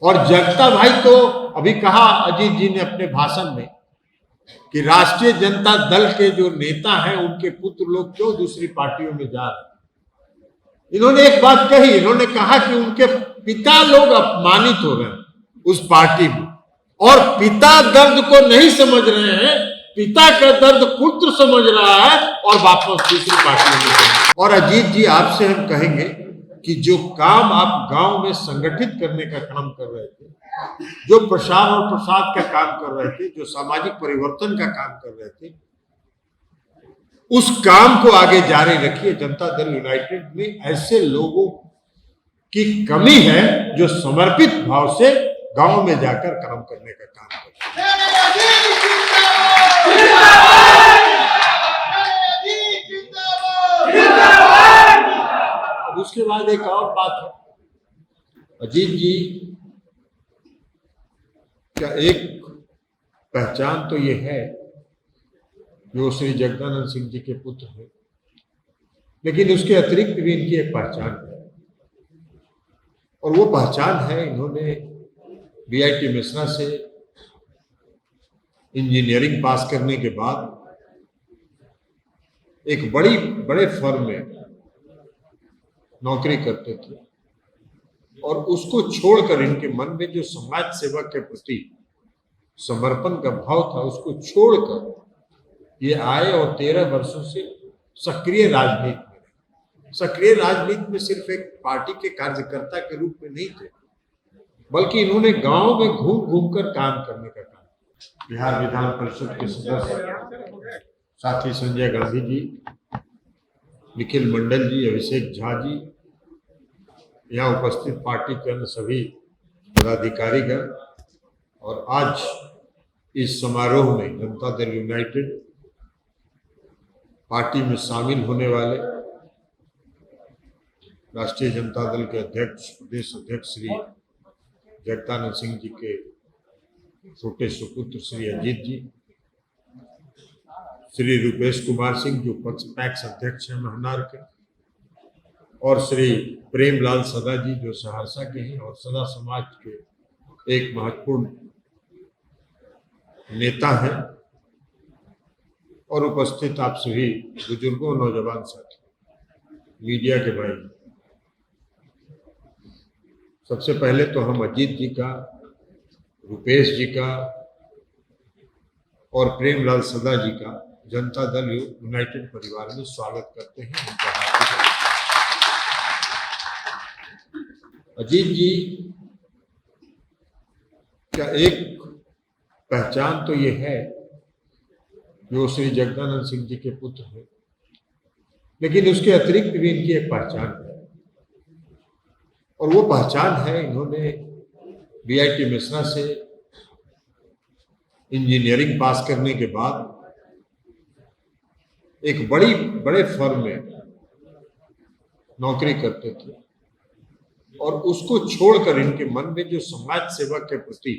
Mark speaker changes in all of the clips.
Speaker 1: और जगता भाई तो अभी कहा अजीत जी ने अपने भाषण में कि राष्ट्रीय जनता दल के जो नेता हैं उनके पुत्र लोग क्यों दूसरी पार्टियों में जा रहे हैं। इन्होंने एक बात कही, इन्होंने कहा कि उनके पिता लोग अपमानित हो रहे हैं उस पार्टी में, और पिता दर्द को नहीं समझ रहे हैं, पिता का दर्द पुत्र समझ रहा है और वापस दूसरी पार्टी में। और अजीत जी आपसे हम कहेंगे कि जो काम आप गांव में संगठित करने का काम कर रहे थे, जो प्रसार और प्रसाद का काम कर रहे थे, जो सामाजिक परिवर्तन का काम कर रहे थे, उस काम को आगे जारी रखिए। जनता दल यूनाइटेड में ऐसे लोगों की कमी है जो समर्पित भाव से गांव में जाकर काम करने का काम करते हैं। उसके बाद एक और बात है, अजीत जी का एक पहचान तो ये है जो श्री जगदानंद सिंह जी के पुत्र हैं, लेकिन उसके अतिरिक्त भी इनकी एक पहचान है, और वो पहचान है इन्होंने बीआईटी मिश्रा से इंजीनियरिंग पास करने के बाद एक बड़े फर्म में नौकरी करते थे, और उसको छोड़कर इनके मन में जो समाज सेवा के प्रति समर्पण का भाव था उसको छोड़कर ये आए और 13 वर्षों से सक्रिय राजनीति में। सक्रिय राजनीति में सिर्फ एक पार्टी के कार्यकर्ता के रूप में नहीं थे, बल्कि इन्होंने गांव में घूम घूम कर काम करने का काम। बिहार विधान परिषद के सदस्य साथी संजय गांधी जी, निखिल मंडल जी, अभिषेक झा जी, यहाँ उपस्थित पार्टी के अन्य सभी पदाधिकारीगण, और आज इस समारोह में जनता दल यूनाइटेड पार्टी में शामिल होने वाले राष्ट्रीय जनता दल के अध्यक्ष, प्रदेश अध्यक्ष श्री जगदानंद सिंह जी के छोटे सुपुत्र श्री अजीत जी, श्री रूपेश कुमार सिंह जो पैक्स अध्यक्ष हैं महनार के, और श्री प्रेमलाल सदा जी जो सहरसा के हैं और सदा समाज के एक महत्वपूर्ण नेता हैं, और उपस्थित आप सभी बुजुर्गों, नौजवान साथी, मीडिया के भाई, सबसे पहले तो हम अजीत जी का, रूपेश जी का और प्रेमलाल सदा जी का जनता दल यूनाइटेड परिवार में स्वागत करते हैं। अजीत जी का एक पहचान तो ये है जो श्री जगदानंद सिंह जी के पुत्र हैं, लेकिन उसके अतिरिक्त भी इनकी एक पहचान है, और वो पहचान है इन्होंने बीआईटी मिश्रा से इंजीनियरिंग पास करने के बाद एक बड़े फर्म में नौकरी करते थे, और उसको छोड़कर इनके मन में जो समाज सेवा के प्रति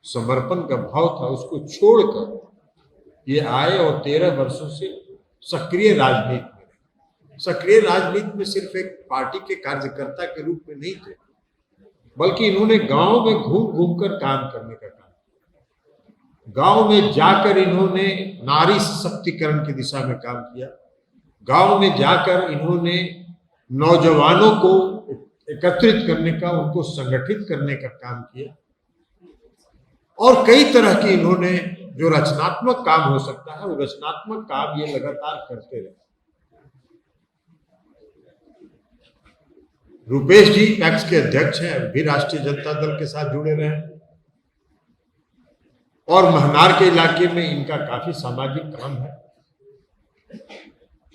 Speaker 1: समर्पण का भाव था उसको छोड़कर ये आए और 13 वर्षों से सक्रिय राजनीति में। सक्रिय राजनीति में सिर्फ एक पार्टी के कार्यकर्ता के रूप में नहीं थे, बल्कि इन्होंने गांव में घूम घूम कर काम करने का काम। गांव में जाकर इन्होंने नारी सशक्तिकरण की दिशा में काम किया, गांव में जाकर इन्होंने नौजवानों को एकत्रित करने का, उनको संगठित करने का काम किया, और कई तरह की इन्होंने जो रचनात्मक काम हो सकता है वो रचनात्मक काम ये लगातार करते रहे। रूपेश जी पैक्स के अध्यक्ष हैं, भी राष्ट्रीय जनता दल के साथ जुड़े रहे, और महनार के इलाके में इनका काफी सामाजिक काम है।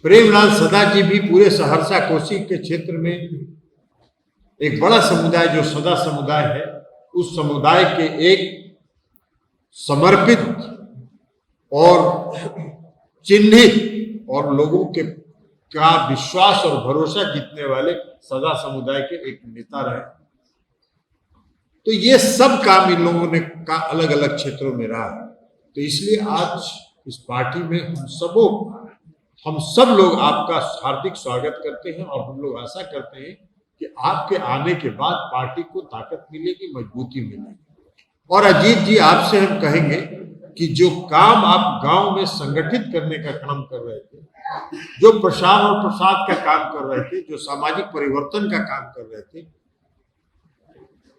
Speaker 1: प्रेमलाल सदा जी भी पूरे सहरसा कोसी के क्षेत्र में एक बड़ा समुदाय जो सदा समुदाय है, उस समुदाय के एक समर्पित और चिन्हित और लोगों के का विश्वास और भरोसा जीतने वाले सदा समुदाय के एक नेता रहे। तो ये सब काम इन लोगों ने का अलग अलग क्षेत्रों में रहा, तो इसलिए आज इस पार्टी में हम सब लोग आपका हार्दिक स्वागत करते हैं, और हम लोग आशा करते हैं कि आपके आने के बाद पार्टी को ताकत मिलेगी, मजबूती मिलेगी। और अजीत जी, आपसे हम कहेंगे कि जो काम आप गांव में संगठित करने का काम कर रहे थे, जो प्रसार और प्रसाद का काम कर रहे थे, जो सामाजिक परिवर्तन का काम कर रहे थे,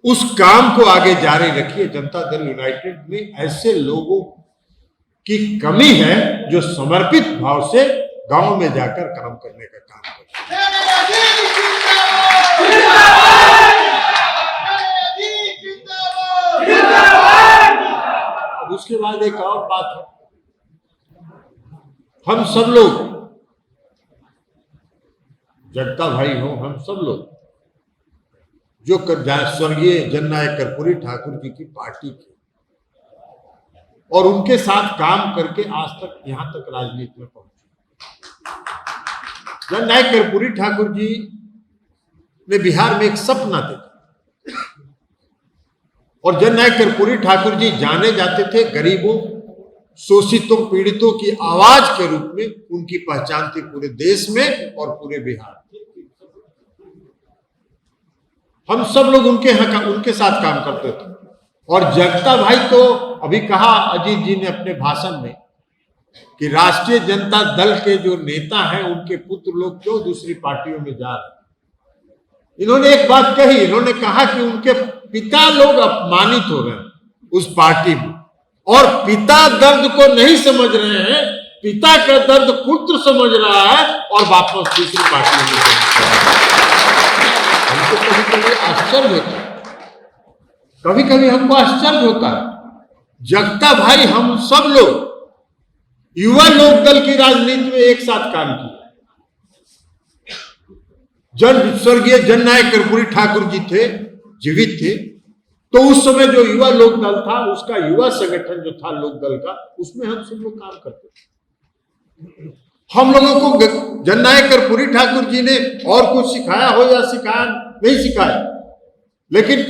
Speaker 1: उस काम को आगे जारी रखिए। जनता दल यूनाइटेड में ऐसे लोगों की कमी है जो समर्पित भाव से गांव में जाकर काम करने का काम करते हैं। उसके बाद एक और बात है, हम सब लोग, जगता भाई हो, हम सब लोग जो स्वर्गीय जननायक कर्पूरी ठाकुर जी की पार्टी के और उनके साथ काम करके आज तक यहां तक राजनीति में पहुंचे। जननायक कर्पूरी ठाकुर जी ने बिहार में एक सपना देखा और जननायक कर्पूरी ठाकुर जी जाने जाते थे गरीबों, शोषितों, पीड़ितों की आवाज के रूप में। उनकी पहचान थी पूरे देश में और पूरे बिहार में। हम सब लोग उनके साथ काम करते थे। और जगता भाई तो अभी कहा अजीत जी ने अपने भाषण में कि राष्ट्रीय जनता दल के जो नेता हैं उनके पुत्र लोग क्यों दूसरी पार्टियों में जा रहे हैं। इन्होंने एक बात कही, इन्होंने कहा कि उनके पिता लोग अपमानित हो रहे हैं उस पार्टी में और पिता दर्द को नहीं समझ रहे हैं, पिता का दर्द पुत्र समझ रहा है और वापस दूसरी पार्टी में हमको कभी कभी आश्चर्य होता है, कभी कभी हमको आश्चर्य होता है। जगता भाई हम सब लोग युवा लोक दल की राजनीति में एक साथ काम किया। जब स्वर्गीय जननायक कर्पूरी ठाकुर जी थे, जीवित थे, तो उस समय जो युवा लोक दल था, उसका युवा संगठन जो था लोक दल का, उसमें हम सब लोग काम करते थे। हम लोगों को जननायक कर्पूरी ठाकुर जी ने और कुछ सिखाया हो या सिखाया नहीं सिखाया, लेकिन